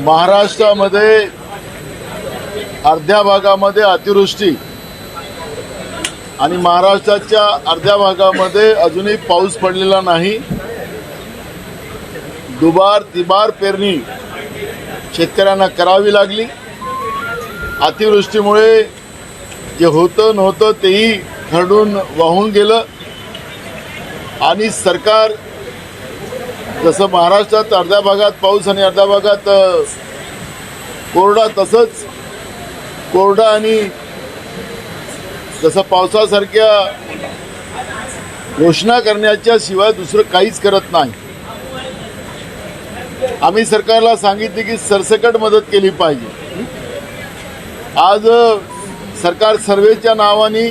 महाराष्ट्रामध्ये अर्ध्या भागामध्ये अतिवृष्टी आणि महाराष्ट्राच्या अर्ध्या भागामध्ये अजूनही पाऊस पडलेला नाही। दुबार तिबार पेरणी शेतकऱ्यांना करावी लागली। अतिवृष्टीमुळे जे होतं नव्हतं तेही खरडून वाहून गेलं आणि सरकार जसं महाराष्ट्रात अर्ध्या भागात पाऊस आणि अर्ध्या भागात कोरडा, तसंच कोरडा आणि जसं पावसासारख्या घोषणा करण्याच्या शिवाय दुसरं काहीच करत नाही। आम्ही सरकारला सांगितले की सरसकट मदत केली पाहिजे। आज सरकार सर्वेच्या नावाने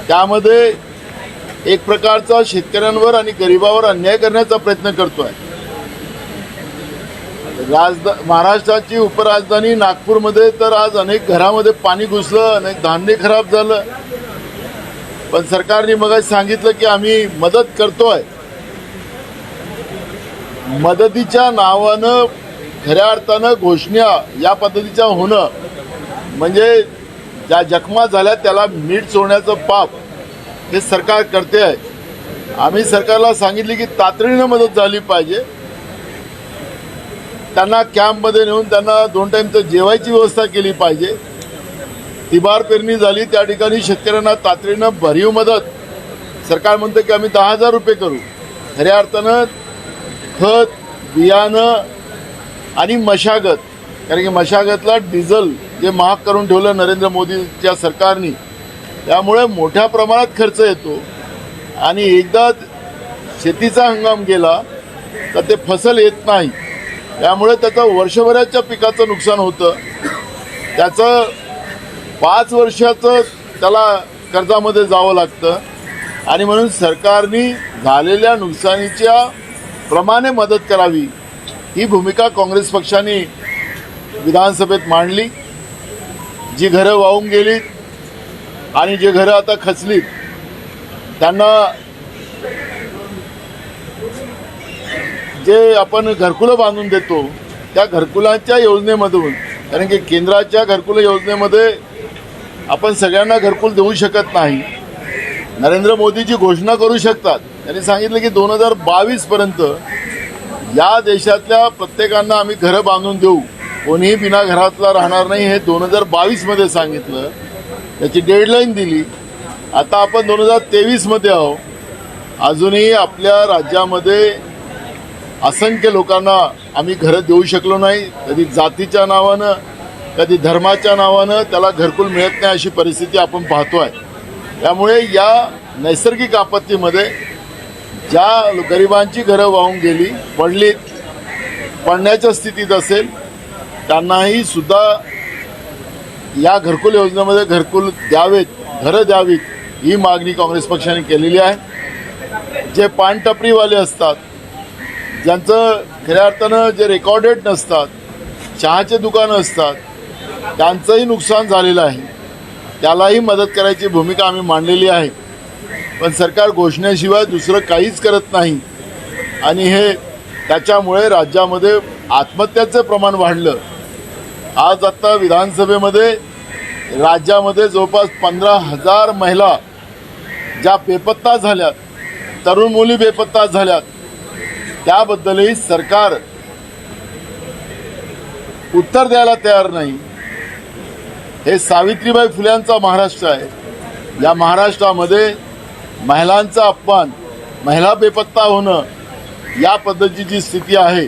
त्यामध्ये एक प्रकारचा शेतकऱ्यांवर आणि गरिबावर अन्याय करण्याचा प्रयत्न करतोय। महाराष्ट्राची उपराजधानी नागपूरमध्ये तर आज अनेक घरामध्ये पाणी घुसलं, अनेक धान्य खराब झालं, पण सरकारने मग सांगितलं की आम्ही मदत करतोय। मदतीच्या नावानं खऱ्या अर्थानं घोषणा या पद्धतीच्या होणं म्हणजे ज्या जखमा झाल्या त्याला मीठ चोळण्याचं पाप हे सरकार करते आहे। आम्ही सरकारला सांगितले की तातडीनं मदत झाली पाहिजे। त्यांना कॅम्पमध्ये नेऊन त्यांना 2 टाईमचं जेवायची व्यवस्था केली पाहिजे। तिबार पेरणी झाली त्या ठिकाणी शेतकऱ्यांना तातडीनं भरीव मदत सरकार म्हणतं की आम्ही 10,000 रुपये करू। खऱ्या अर्थानं खत, बियाणं आणि मशागत, कारण की मशागतला डिझेल जे महाग करून ठेवलं नरेंद्र मोदीच्या सरकारने, त्यामुळे मोठ्या प्रमाणात खर्च येतो आणि एकदा शेतीचा हंगाम गेला तर ते फसल येत नाही, त्यामुळे त्याचं वर्षभराच्या पिकाचं नुकसान होतं। त्याचं 5 वर्षाचं त्याला कर्जामध्ये जावं लागतं आणि म्हणून सरकारने झालेल्या नुकसानीच्या प्रमाणे मदत करावी ही भूमिका काँग्रेस पक्षाने विधानसभेत मांडली। जी घरं वाहून गेलीत आणि जे घरं आता खचलीत त्यांना जे आपण घरकुलं बांधून देतो त्या घरकुलांच्या योजनेमधून, कारण की केंद्राच्या घरकुल योजनेमध्ये आपण सगळ्यांना घरकुल देऊ शकत नाही। नरेंद्र मोदीजी घोषणा करू शकतात, त्यांनी सांगितलं की 2022 पर्यंत या देशातल्या प्रत्येकांना आम्ही घरं बांधून देऊ, कोणीही बिना घरातला राहणार नाही, हे 2022 मध्ये सांगितलं। त्याची डेडलाईन दिली। आता आपण 2023 मध्ये आहोत, अजूनही आपल्या राज्यामध्ये असंख्य लोकांना आम्ही घरं देऊ शकलो नाही। कधी जातीच्या नावानं, कधी धर्माच्या नावानं त्याला घरकुल मिळत नाही, अशी परिस्थिती आपण पाहतोय। त्यामुळे या नैसर्गिक आपत्तीमध्ये ज्या गरिबांची घरं वाहून गेली, पडण्याच्या स्थितीत असेल, त्यांनाही सुद्धा या घरकुल योजनेमध्ये घरकुल द्यावेत, घरं द्यावीत ही मागणी काँग्रेस पक्षाने केलेली आहे। जे पानटपरीवाले असतात, ज्यांचं खऱ्या अर्थानं जे रेकॉर्डेड नसतात, चहाचे दुकानं असतात, त्यांचंही नुकसान झालेलं आहे, त्यालाही मदत करायची भूमिका आम्ही मांडलेली आहे। पण सरकार घोषणेशिवाय दुसरं काहीच करत नाही आणि हे त्याच्यामुळे राज्यामध्ये आत्महत्याचं प्रमाण वाढलं। आज आता विधानसभेमध्ये राज्यामध्ये जवळपास 15,000 महिला ज्या बेपत्ता झाल्यात, तरुण मुली बेपत्ता झाल्यात, त्याबद्दलही सरकार उत्तर द्यायला तयार नाही। हे सावित्रीबाई फुल्यांचा महाराष्ट्र आहे। या महाराष्ट्रामध्ये महिलांचा अपमान, महिला बेपत्ता होणं, या पद्धतीची स्थिती आहे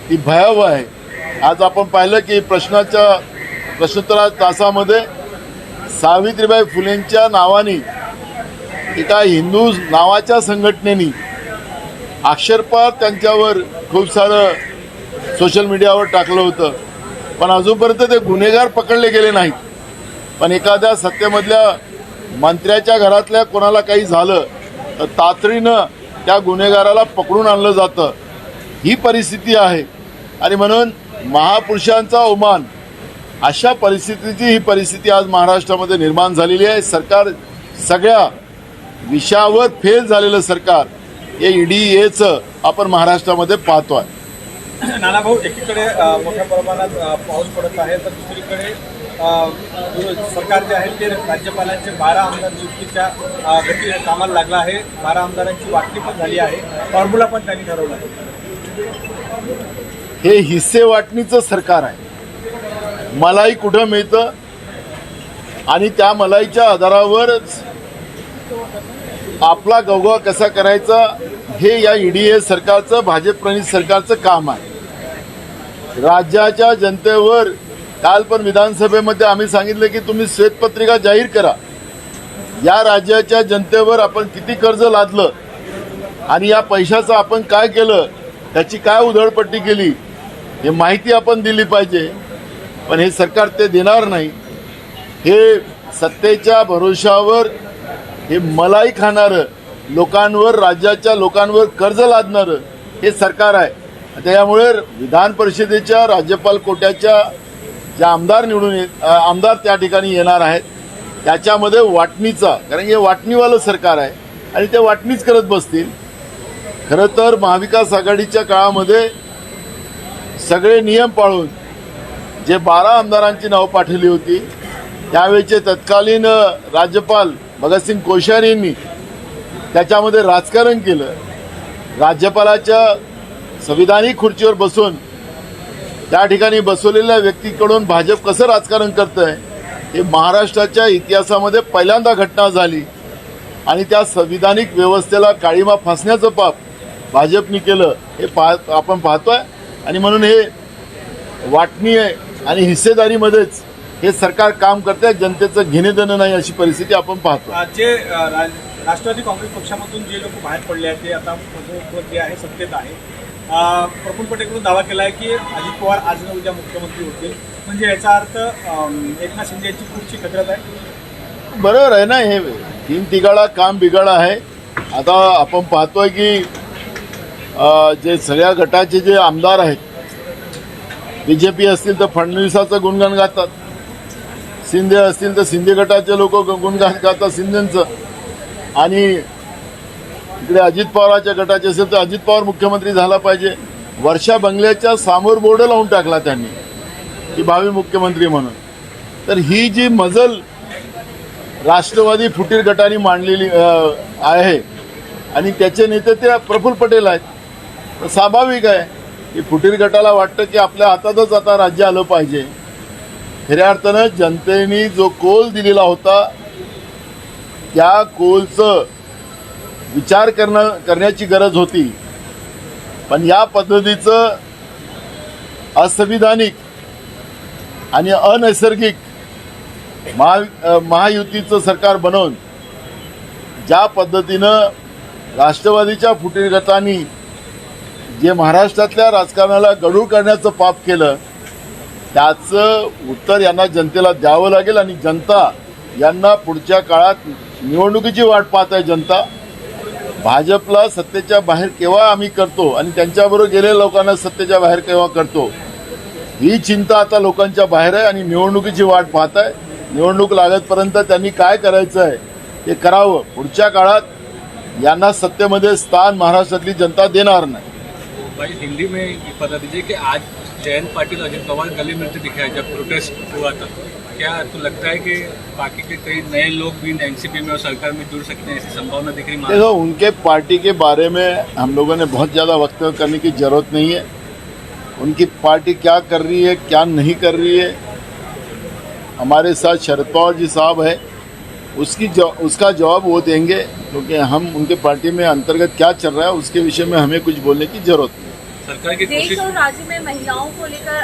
ती भयावह आहे। आज आपण पाहिलं की प्रश्नोत्तर तासामध्ये सावित्रीबाई फुलेंच्या नावाने एका हिंदू नावाच्या संघटनेने अक्षरपार त्यांच्यावर खूप सारं सोशल मीडियावर टाकलं होतं, पण अजूनपर्यंत ते गुन्हेगार पकडले गेले नाहीत। पण एखाद्या सत्तेमधल्या मंत्र्याच्या घरातल्या कोणाला काही झालं तर तातडीनं त्या गुन्हेगाराला पकडून आणलं जातं. ही परिस्थिती आहे आणि म्हणून महापुरुषांचा अवमान अशा परिस्थितीची ही परिस्थिती आज महाराष्ट्रामध्ये निर्माण झालेली आहे. सरकार सगळ्या विषयावर फेल झालेलं सरकार हे ईडीएचं आपण महाराष्ट्रामध्ये पाहतोय. नानाभाऊ, एकीकडे मोठ्या प्रमाणात पाऊस पडत आहे तर दुसरीकडे सरकार जे आहे ते राज्यपालांचे 12 आमदार नियुक्तीच्या गती कामाला लागला आहे. 12 आमदारांची वाटणी पण झाली आहे, फॉर्म्युला पण त्यांनी ठरवला आहे. हे हिस्से वाटणीचं सरकार आहे. मलाई कुठं मिळतं आणि त्या मलाईच्या आधारावरच आपला गवगवा कसा करायचा हे या ईडीए सरकारचं, भाजप प्रणित सरकारचं काम आहे. राज्याच्या जनतेवर काल पण विधानसभेमध्ये आम्ही सांगितलं की तुम्ही श्वेतपत्रिका जाहीर करा. या राज्याच्या जनतेवर आपण किती कर्ज लादलं आणि या पैशाचं आपण काय केलं, त्याची काय उधळपट्टी केली हे माहिती आपण दिली पाहिजे. पण हे सरकार ते देणार नाही. हे सत्तेच्या भरोशावर हे मलाई खाणारं, लोकांवर, राज्याच्या लोकांवर कर्ज लादणारं हे सरकार आहे. त्यामुळे विधान परिषदेच्या राज्यपाल कोट्याच्या ज्या आमदार त्या ठिकाणी येणार आहेत त्याच्यामध्ये वाटणीचा, कारण हे वाटणीवालं सरकार आहे आणि ते वाटणीच करत बसतील. खरं तर महाविकास आघाडीच्या काळामध्ये सगळे नियम पाळून जे 12 आमदारांची नावं पाठवली होती त्यावेळेचे तत्कालीन राज्यपाल भगतसिंग कोश्यारी यांनी त्याच्यामध्ये राजकारण केलं. राज्यपालाच्या संविधानिक खुर्चीवर बसून त्या ठिकाणी बसवलेल्या व्यक्तीकडून भाजप कसं राजकारण करतंय हे महाराष्ट्राच्या इतिहासामध्ये पहिल्यांदा घटना झाली आणि त्या संविधानिक व्यवस्थेला काळीमा फासण्याचं पाप भाजपनी केलं हे आपण पाहतोय. आणि म्हणून हे वाटणी आहे आणि हिस्सेदारीमध्येच हे सरकार काम करतंय. जनतेचं घेणं देणं नाही अशी परिस्थिती आपण पाहतो. जे राष्ट्रवादी काँग्रेस पक्षामधून जे लोक बाहेर पडले आहेत ते आता जे आहे सत्तेत आहे. प्रफुल्ल पटेलकडून दावा केला आहे की अजित पवार आज न उद्या मुख्यमंत्री होतील. म्हणजे याचा अर्थ एकनाथ शिंदे यांची खुर्ची खतऱ्यात आहे. बरोबर आहे ना. हे 3 तिघाडा काम बिघाडा आहे. आता आपण पाहतोय की जे सगळ्या गटाचे जे आमदार आहेत, बीजेपी असतील तर फडणवीसाचं गुणगान गातात, शिंदे असतील तर शिंदे गटाचे लोक गुणगान गातात शिंदेचं, आणि इकडे अजित पवाराच्या गटाचे असेल तर अजित पवार मुख्यमंत्री झाला पाहिजे. वर्षा बंगल्याच्या समोर बोर्ड लावून टाकला त्यांनी की भावी मुख्यमंत्री म्हणून. तर ही जी मजल राष्ट्रवादी फुटीर गटाने मांडलेली आहे आणि त्याचे नेते ते प्रफुल्ल पटेल आहेत. तर स्वाभाविक आहे की फुटीर गटाला वाटतं की आपल्या हातातच आता राज्य आलं पाहिजे. खऱ्या अर्थानं जनतेने जो कोल दिलेला होता त्या कोलचं विचार करण्याची गरज होती. पण या पद्धतीचं असंविधानिक आणि अनैसर्गिक महायुतीचं सरकार बनवून ज्या पद्धतीनं राष्ट्रवादीच्या फुटीर गटांनी जे महाराष्ट्रातल्या राजकारणाला गढूळ करण्याचं पाप केलं त्याचं उत्तर यांना जनतेला द्यावं लागेल. आणि जनता यांना पुढच्या काळात निवडणुकीची वाट पाहत आहे. जनता भाजपला सत्तेच्या बाहेर केव्हा आम्ही करतो आणि त्यांच्याबरोबर गेलेल्या लोकांना सत्तेच्या बाहेर केव्हा करतो ही चिंता आता लोकांच्या बाहेर आहे आणि निवडणुकीची वाट पाहत आहे. निवडणूक लागतपर्यंत त्यांनी काय करायचं आहे ते करावं. पुढच्या काळात यांना सत्तेमध्ये स्थान महाराष्ट्रातली जनता देणार नाही. भाई हिंदी में बता दीजिए कि आज जयंत पाटिल अजित पवार गले मिलते दिखाए जब प्रोटेस्ट हुआ था. क्या आपको लगता है कि बाकी के कई नए लोग भी एनसीपी में और सरकार में जुड़ सकते हैं, ऐसी संभावना दिख रही है? देखो, उनके पार्टी के बारे में हम लोगों ने बहुत ज़्यादा वक्तव्य करने की ज़रूरत नहीं है. उनकी पार्टी क्या कर रही है क्या नहीं कर रही है, हमारे साथ शरद पवार जी साहब है, उसका जवाब वो देंगे. क्योंकि हम उनके पार्टी में अंतर्गत क्या चल रहा है उसके विषय में हमें कुछ बोलने की जरूरत नहीं. सरकार की देश और राज्य में महिलाओं को लेकर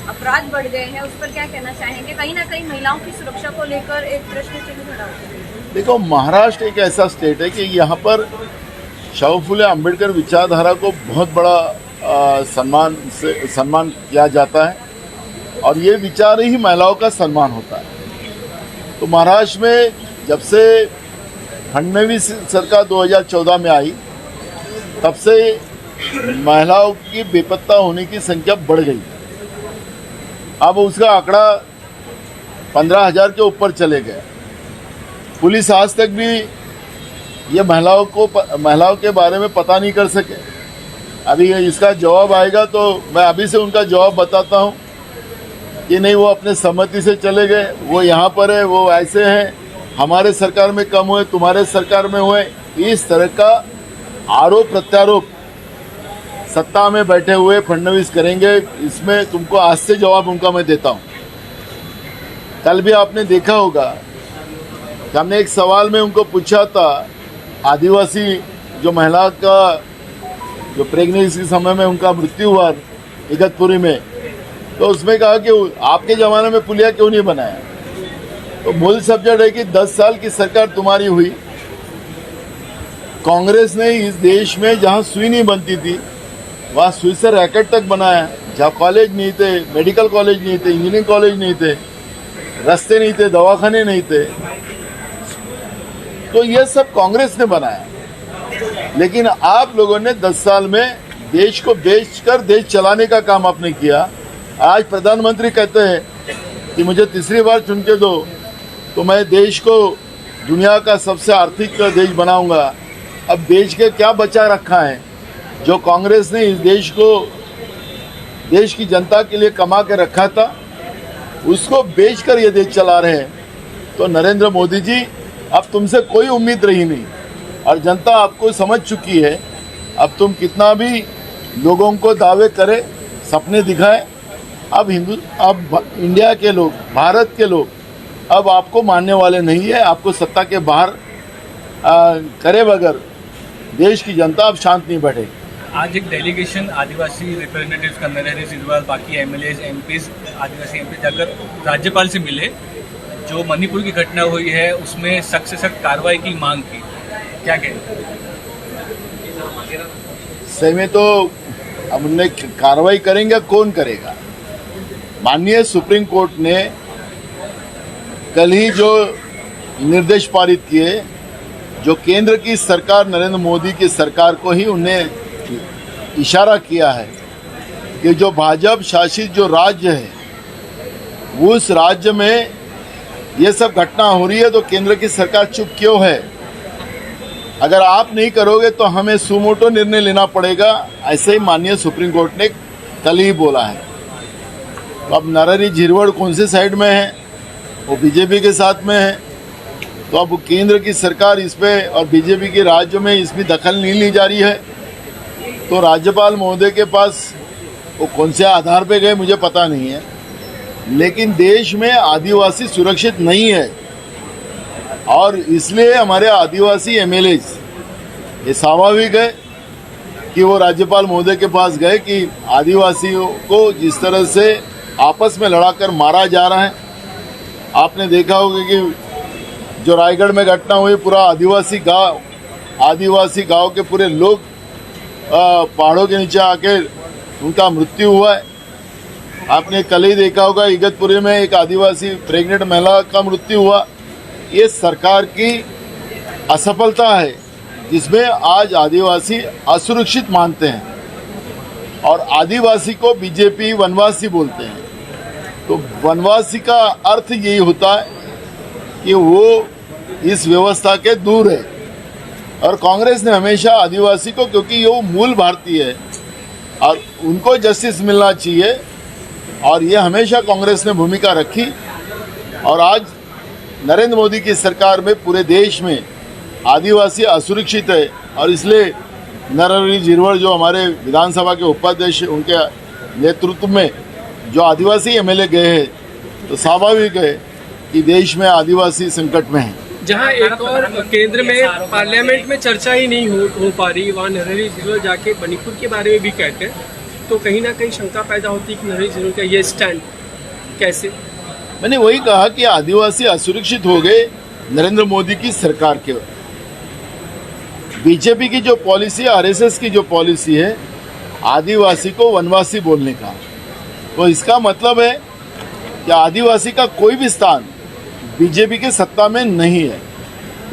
अपराध बढ़ गए हैं, उस पर क्या कहना चाहेंगे? कहीं ना कहीं महिलाओं की सुरक्षा को लेकर एक प्रश्न चिन्ह खड़ा होता है. देखो, महाराष्ट्र एक ऐसा स्टेट है कि यहाँ पर शाहू फुले अम्बेडकर विचारधारा को बहुत बड़ा सम्मान किया जाता है और ये विचार ही महिलाओं का सम्मान होता है. तो महाराष्ट्र में जब से फडणवीस सरकार 2014 में आई तब से महिलाओं की बेपत्ता होने की संख्या बढ़ गई। अब उसका आंकड़ा 15,000 के ऊपर चले गए। पुलिस आज तक भी ये महिलाओं के बारे में पता नहीं कर सके। अभी इसका जवाब आएगा तो मैं अभी से उनका जवाब बताता हूँ कि नहीं, वो अपने सहमति से चले गए, वो यहाँ पर है, वो ऐसे हैं, हमारे सरकार में कम हुए, तुम्हारे सरकार में हुए। इस तरह का आरोप प्रत्यारोप सत्ता में बैठे हुए फडणवीस करेंगे। इसमें तुमको आज से जवाब उनका मैं देता हूँ। कल भी आपने देखा होगा कि हमने एक सवाल में उनको पूछा था, आदिवासी जो महिला का जो प्रेगनेंसी के समय में उनका मृत्यु हुआ इगतपुरी में, तो उसमें कहा कि आपके ज़माने में पुलिया क्यों नहीं बनाया। तो मूल सब्जेक्ट है कि 10 साल की सरकार तुम्हारी हुई, कांग्रेस ने इस देश में जहां सुई नहीं बनती थी वहां सुई से रैकेट तक बनाया। जहाँ कॉलेज नहीं थे, मेडिकल कॉलेज नहीं थे, इंजीनियरिंग कॉलेज नहीं थे, रास्ते नहीं थे, दवाखाने नहीं थे, तो ये सब कांग्रेस ने बनाया। लेकिन आप लोगों ने 10 साल में देश को बेचकर देश चलाने का काम आपने किया। आज प्रधानमंत्री कहते हैं कि मुझे तीसरी बार चुन के दो तो मैं देश को दुनिया का सबसे आर्थिक देश बनाऊंगा। अब देश के क्या बचा रखा है जो कांग्रेस ने इस देश को देश की जनता के लिए कमा के रखा था, उसको बेचकर ये देश चला रहे हैं। तो नरेंद्र मोदी जी, अब तुमसे कोई उम्मीद रही नहीं और जनता आपको समझ चुकी है। अब तुम कितना भी लोगों को दावे करे, सपने दिखाए, अब इंडिया के लोग, भारत के लोग अब आपको मानने वाले नहीं है। आपको सत्ता के बाहर करे बगैर देश की जनता अब शांत नहीं बैठेगी। आज एक डेलीगेशन आदिवासी रिप्रेजेंटेटिव्स का नरहरि झिरवाल, बाकी एमएलएज, एमपीज, आदिवासी एमपी जाकर राज्यपाल से मिले। जो मणिपुर की घटना हुई है उसमें सख्त से सख्त कार्रवाई की मांग की, क्या कहें? सही में तो अब उनने कार्रवाई करेंगे, कौन करेगा? माननीय सुप्रीम कोर्ट ने कल ही जो निर्देश पारित किए, जो केंद्र की सरकार नरेंद्र मोदी की सरकार को ही उन्हें इशारा किया है कि जो भाजपा शासित जो राज्य है उस राज्य में ये सब घटना हो रही है तो केंद्र की सरकार चुप क्यों है? अगर आप नहीं करोगे तो हमें सुमोटो निर्णय लेना पड़ेगा, ऐसे ही माननीय सुप्रीम कोर्ट ने कल ही बोला है। तो अब नरहरि झिरवाल कौन से साइड में है? वो बीजेपी के साथ में है। तो अब केंद्र की सरकार इस पे और बीजेपी के राज्य में इसमें दखल नहीं ली जा रही है। तो राज्यपाल महोदय के पास वो कौन से आधार पे गए मुझे पता नहीं है, लेकिन देश में आदिवासी सुरक्षित नहीं है और इसलिए हमारे आदिवासी एमएलएज, ये स्वाभाविक है कि वो राज्यपाल महोदय के पास गए कि आदिवासियों को जिस तरह से आपस में लड़ाकर मारा जा रहा है। आपने देखा होगा कि जो रायगढ़ में घटना हुई, पूरा आदिवासी गांव के पूरे लोग पहाड़ों के नीचे आके उनका मृत्यु हुआ है। आपने कल ही देखा होगा इगतपुरी में एक आदिवासी प्रेग्नेंट महिला का मृत्यु हुआ। ये सरकार की असफलता है जिसमें आज आदिवासी असुरक्षित मानते हैं और आदिवासी को बीजेपी वनवासी बोलते हैं। तो वनवासी का अर्थ यही होता है कि वो इस व्यवस्था के दूर है और कांग्रेस ने हमेशा आदिवासी को, क्योंकि वो मूल भारतीय है और उनको जस्टिस मिलना चाहिए और ये हमेशा कांग्रेस ने भूमिका रखी। और आज नरेंद्र मोदी की सरकार में पूरे देश में आदिवासी असुरक्षित है और इसलिए नरहरि झिरवाल जो हमारे विधानसभा के उपाध्यक्ष, उनके नेतृत्व में जो आदिवासी एमएलए गए हैं, तो स्वाभाविक है कि देश में आदिवासी संकट में है। जहां एक और केंद्र में पार्लियामेंट में चर्चा ही नहीं हो पा रही, वहाँ नरहरि झिरवाल जाके मणिपुर के बारे में भी कहते हैं, तो कहीं ना कहीं शंका पैदा होती है कि नरहरि झिरवाल का ये स्टैंड कैसे? मैंने वही कहा कि आदिवासी असुरक्षित हो गए नरेंद्र मोदी की सरकार के। बीजेपी की जो पॉलिसी, आरएसएस की जो पॉलिसी है आदिवासी को वनवासी बोलने का, तो इसका मतलब है कि आदिवासी का कोई भी स्थान बीजेपी की सत्ता में नहीं है।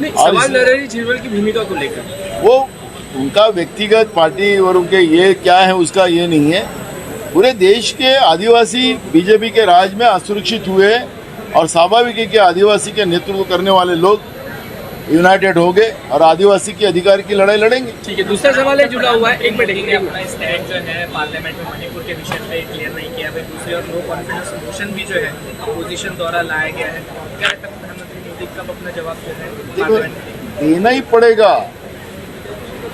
नहीं, और सवाल इसमें- नरहरि झीरवल की भूमिका को लेकर वो उनका व्यक्तिगत पार्टी और उनके ये क्या है उसका ये नहीं है। पूरे देश के आदिवासी बीजेपी के राज में असुरक्षित हुए और स्वाभाविक है कि आदिवासी के नेतृत्व करने वाले लोग यूनाइटेड हो गए और आदिवासी के अधिकार की लड़ाई लड़ेंगे। ठीक है, दूसरा सवाल है जुड़ा हुआ है, एक मिनट अपना स्टैंड जो है पार्लियामेंट में मणिपुर के विषय पे क्लियर नहीं किया है। दूसरी ओर नो कॉन्फिडेंस मोशन भी जो है अपोजिशन द्वारा लाया गया है। क्या लगता है प्रधानमंत्री मोदी कब अपना जवाब दे रहे हैं देखो, पार्लियामेंट में? देना ही पड़ेगा।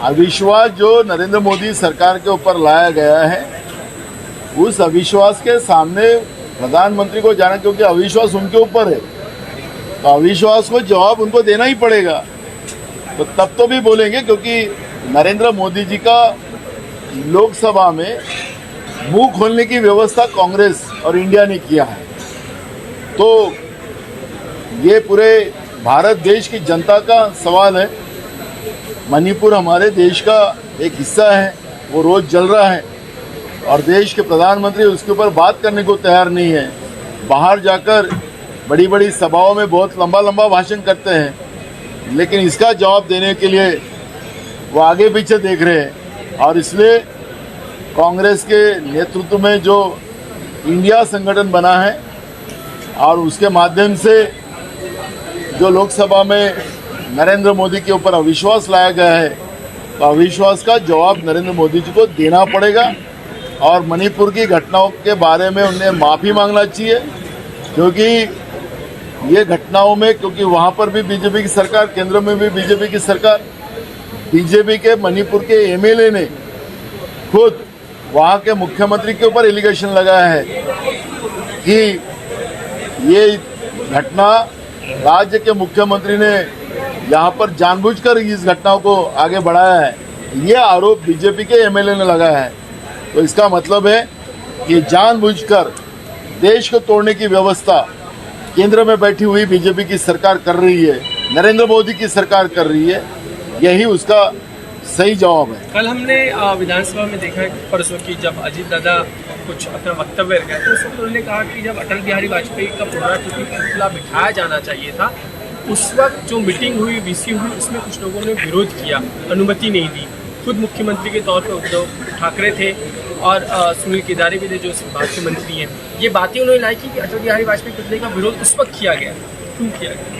अविश्वास जो नरेंद्र मोदी सरकार के ऊपर लाया गया है, उस अविश्वास के सामने प्रधानमंत्री को जाना, क्योंकि अविश्वास उनके ऊपर है, तो अविश्वास को जवाब उनको देना ही पड़ेगा। तो तब तो भी बोलेंगे, क्योंकि नरेंद्र मोदी जी का लोकसभा में मुंह खोलने की व्यवस्था कांग्रेस और इंडिया ने किया है। तो ये पूरे भारत देश की जनता का सवाल है। मणिपुर हमारे देश का एक हिस्सा है, वो रोज जल रहा है और देश के प्रधानमंत्री उसके ऊपर बात करने को तैयार नहीं है। बाहर जाकर बड़ी बड़ी सभाओं में बहुत लंबा लंबा भाषण करते हैं, लेकिन इसका जवाब देने के लिए वो आगे पीछे देख रहे हैं। और इसलिए कांग्रेस के नेतृत्व में जो इंडिया संगठन बना है और उसके माध्यम से जो लोकसभा में नरेंद्र मोदी के ऊपर अविश्वास लाया गया है, तो अविश्वास का जवाब नरेंद्र मोदी जी को देना पड़ेगा। और मणिपुर की घटनाओं के बारे में उन्हें माफ़ी मांगना चाहिए, क्योंकि ये घटनाओं में, क्योंकि वहाँ पर भी बीजेपी की सरकार, केंद्र में भी बीजेपी की सरकार, बीजेपी के मणिपुर के एमएलए ने खुद वहाँ के मुख्यमंत्री के ऊपर एलिगेशन लगाया है कि ये घटना राज्य के मुख्यमंत्री ने यहाँ पर जानबूझकर इस घटनाओं को आगे बढ़ाया है। ये आरोप बीजेपी के एमएलए ने लगाया है। तो इसका मतलब है कि जानबूझकर देश को तोड़ने की व्यवस्था केंद्र में बैठी हुई बीजेपी की सरकार कर रही है, नरेंद्र मोदी की सरकार कर रही है। यही उसका सही जवाब है। कल हमने विधानसभा में देखा परसों की जब अजीत दादा कुछ अपना वक्तव्य रखा तो उस वक्त उन्होंने कहा कि जब अटल बिहारी वाजपेयी का पुनराकृति पुतला बिठाया जाना चाहिए था, उस वक्त जो मीटिंग हुई, वीसी हुई, उसमें कुछ लोगों ने विरोध किया, अनुमति नहीं दी। खुद मुख्यमंत्री के तौर पर उद्धव ठाकरे थे और सुनील केदारे भी थे जो भारतीय मंत्री हैं। ये बातें उन्होंने लाई कि अटल बिहारी वाजपेयी पुतले का विरोध उस वक्त किया गया, क्यों किया गया?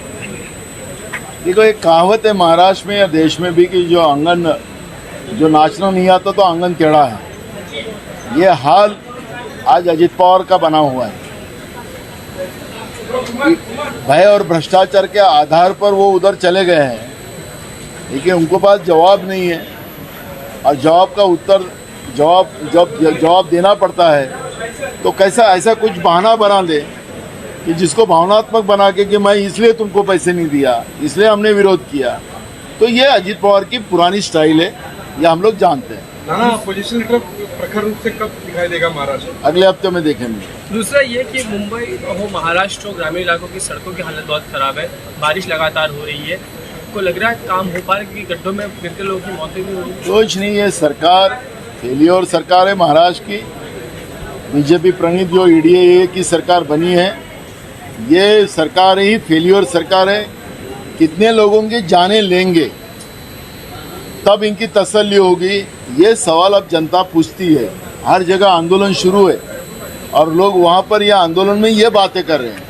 देखो, एक कहावत है महाराष्ट्र में या देश में भी कि जो नाचना नहीं आता तो आंगन टेढ़ा है। ये हाल आज अजित पवार का बना हुआ है। भय और भ्रष्टाचार के आधार पर वो उधर चले गए हैं, लेकिन उनको पास जवाब नहीं है और जवाब का उत्तर जवाब देना पड़ता है। तो कैसा ऐसा कुछ बहाना बना दे कि जिसको भावनात्मक बना के कि मैं इसलिए तुमको पैसे नहीं दिया, इसलिए हमने विरोध किया। तो ये अजित पवार की पुरानी स्टाइल है, ये हम लोग जानते हैं। नाना, अपोजिशन लीडर प्रखर रूप से कब दिखाई देगा महाराष्ट्र? अगले हफ्ते में देखेंगे। दूसरा ये कि मुंबई हो, महाराष्ट्र हो, ग्रामीण इलाकों की सड़कों की हालत बहुत खराब है, बारिश लगातार हो रही है। को लग रहा है काम हो पा रहा है कि गड्ढों में गिरते लोगों की मौतें भी हो रही है? कुछ नहीं है, सरकार फेलियर सरकार है महाराष्ट्र की। बीजेपी प्रणीत जो ईडीए की सरकार बनी है, ये सरकार ही फेलियर सरकार है। कितने लोगों की जानें लेंगे तब इनकी तसल्ली होगी, ये सवाल अब जनता पूछती है। हर जगह आंदोलन शुरू है और लोग वहाँ पर यह आंदोलन में ये बातें कर रहे हैं।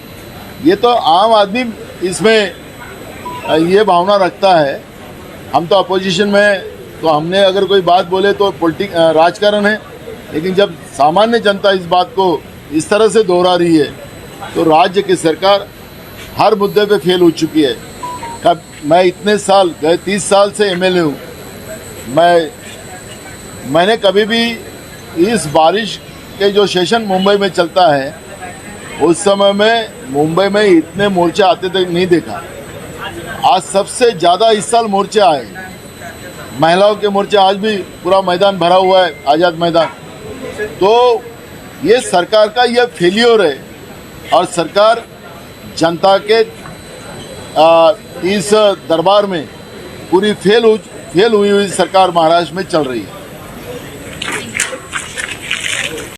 ये तो आम आदमी इसमें ये भावना रखता है। हम तो अपोजिशन में, तो हमने अगर कोई बात बोले तो राजकारण है, लेकिन जब सामान्य जनता इस बात को इस तरह से दोहरा रही है तो राज्य की सरकार हर मुद्दे पे फेल हो चुकी है। कब मैं इतने साल, गए 30 साल से एमएलए हूँ, मैंने कभी भी इस बारिश के जो सेशन मुंबई में चलता है, उस समय में मुंबई में इतने मोर्चे आते थे नहीं देखा। आज सबसे ज़्यादा इस साल मोर्चे आए, महिलाओं के मोर्चे। आज भी पूरा मैदान भरा हुआ है, आज़ाद मैदान। तो ये सरकार का ये फेलियर है और सरकार जनता के इस दरबार में पूरी फेल हुई सरकार महाराष्ट्र में चल रही है।